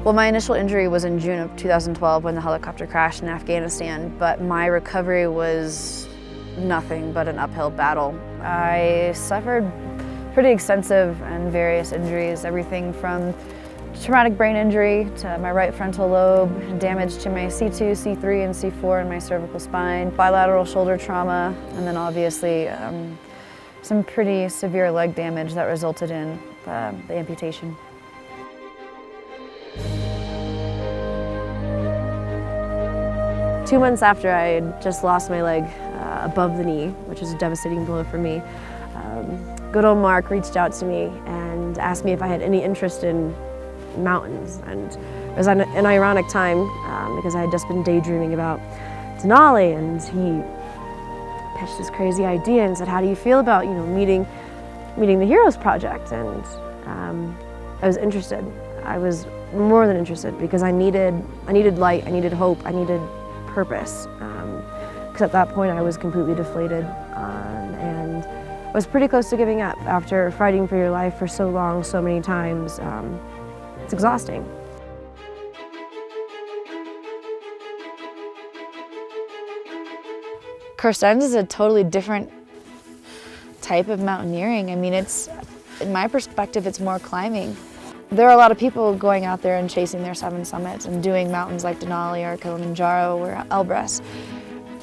Well, my initial injury was in June of 2012 when the helicopter crashed in Afghanistan, but my recovery was nothing but an uphill battle. I suffered pretty extensive and various injuries, everything from traumatic brain injury to my right frontal lobe, damage to my C2, C3, and C4 in my cervical spine, bilateral shoulder trauma, and then obviously some pretty severe leg damage that resulted in the amputation. Two months after I had just lost my leg above the knee, which is a devastating blow for me, good old Mark reached out to me and asked me if I had any interest in mountains. And it was an ironic time because I had just been daydreaming about Denali, and he pitched this crazy idea and said, "How do you feel about, meeting the Heroes Project?" And I was interested. I was more than interested because I needed light, I needed hope, I needed purpose. Because at that point I was completely deflated and I was pretty close to giving up after fighting for your life for so long, so many times. It's exhausting. Carstensz is a totally different type of mountaineering. I mean, in my perspective, it's more climbing. There are a lot of people going out there and chasing their 7 summits and doing mountains like Denali or Kilimanjaro or Elbrus.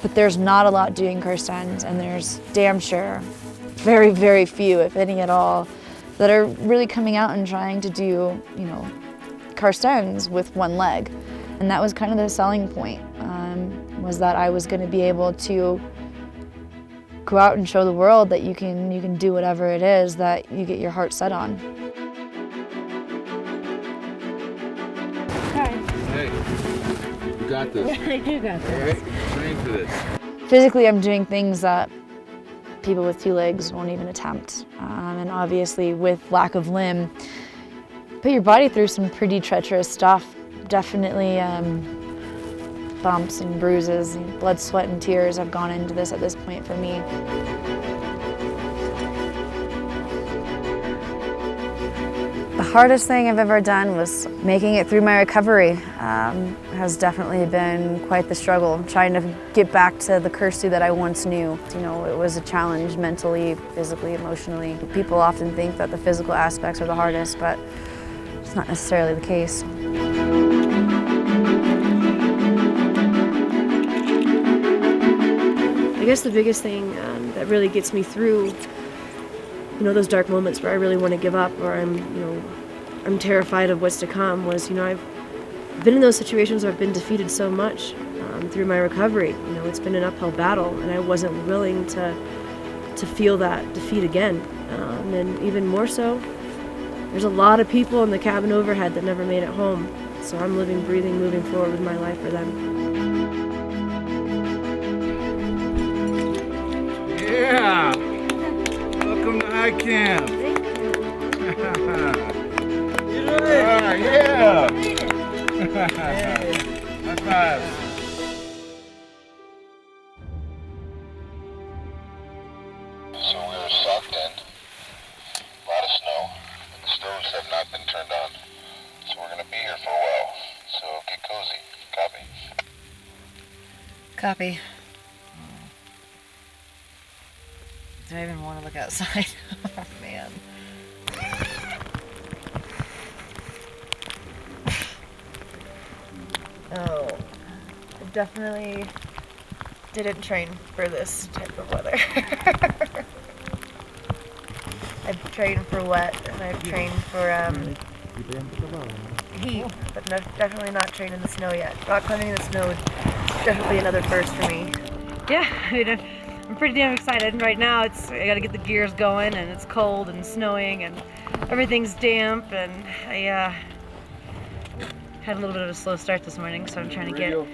But there's not a lot doing Carstensz, and there's damn sure very, very few, if any at all, that are really coming out and trying to do, Carstensz with one leg. And that was kind of the selling point, was that I was going to be able to go out and show the world that you can do whatever it is that you get your heart set on. Hey, you got this. I do got this. All right, train for this. Physically, I'm doing things that people with 2 legs won't even attempt. And obviously, with lack of limb, put your body through some pretty treacherous stuff. Definitely bumps and bruises, and blood, sweat, and tears have gone into this at this point for me. The hardest thing I've ever done was making it through my recovery. Has definitely been quite the struggle, trying to get back to the Kirstie that I once knew. It was a challenge mentally, physically, emotionally. People often think that the physical aspects are the hardest, but it's not necessarily the case. I guess the biggest thing that really gets me through, those dark moments where I really want to give up, or I'm terrified of what's to come, was, I've been in those situations where I've been defeated so much through my recovery. It's been an uphill battle, and I wasn't willing to feel that defeat again. And even more so, there's a lot of people in the cabin overhead that never made it home. So I'm living, breathing, moving forward with my life for them. Yeah! Welcome to high camp! You did it! Yeah! High five! So we were socked in, a lot of snow, and the stoves have not been turned on. So we're going to be here for a while, so get cozy. Copy? Copy. Do I even want to look outside? Oh, man. Oh, I definitely didn't train for this type of weather. I've trained for wet, and I've trained for heat, but definitely not trained in the snow yet. Rock climbing in the snow is definitely another first for me. Yeah, I'm pretty damn excited. Right now, I gotta get the gears going, and it's cold and snowing, and everything's damp, and I had a little bit of a slow start this morning, so I'm trying to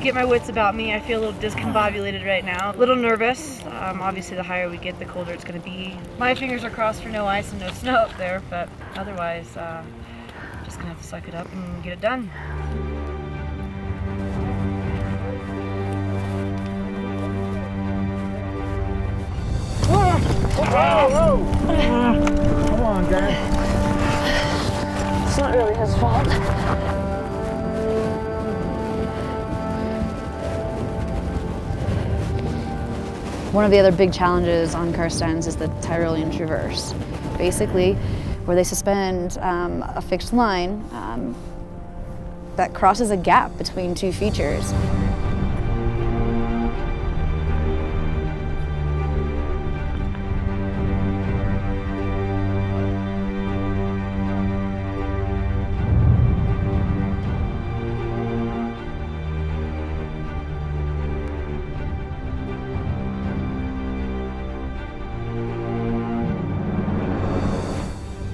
get my wits about me. I feel a little discombobulated right now, a little nervous. Obviously, the higher we get, the colder it's going to be. My fingers are crossed for no ice and no snow up there, but otherwise, just going to have to suck it up and get it done. Whoa! Come on, guys. It's not really his fault. One of the other big challenges on Carstensz is the Tyrolean traverse. Basically, where they suspend a fixed line that crosses a gap between two features.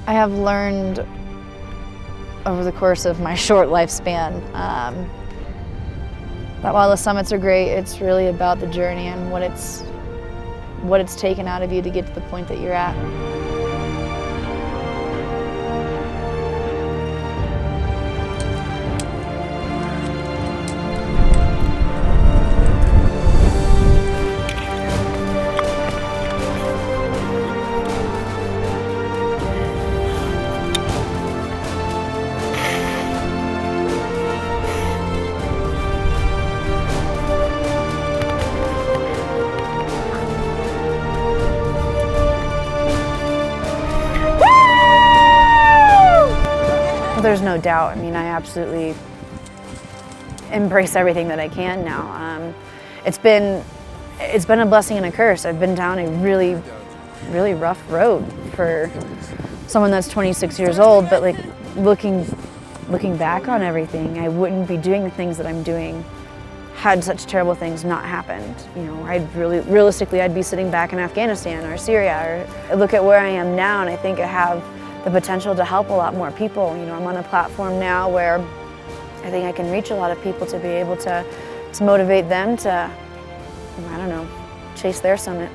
I have learned over the course of my short lifespan that while the summits are great, it's really about the journey and what it's taken out of you to get to the point that you're at. There's no doubt. I mean, I absolutely embrace everything that I can now. It's been a blessing and a curse. I've been down a really rough road for someone that's 26 years old, but like looking back on everything, I wouldn't be doing the things that I'm doing had such terrible things not happened. You know, realistically, I'd be sitting back in Afghanistan or Syria. Or I look at where I am now, and I think I have the potential to help a lot more people. You know, I'm on a platform now where I think I can reach a lot of people to be able to motivate them to, I don't know, chase their summit.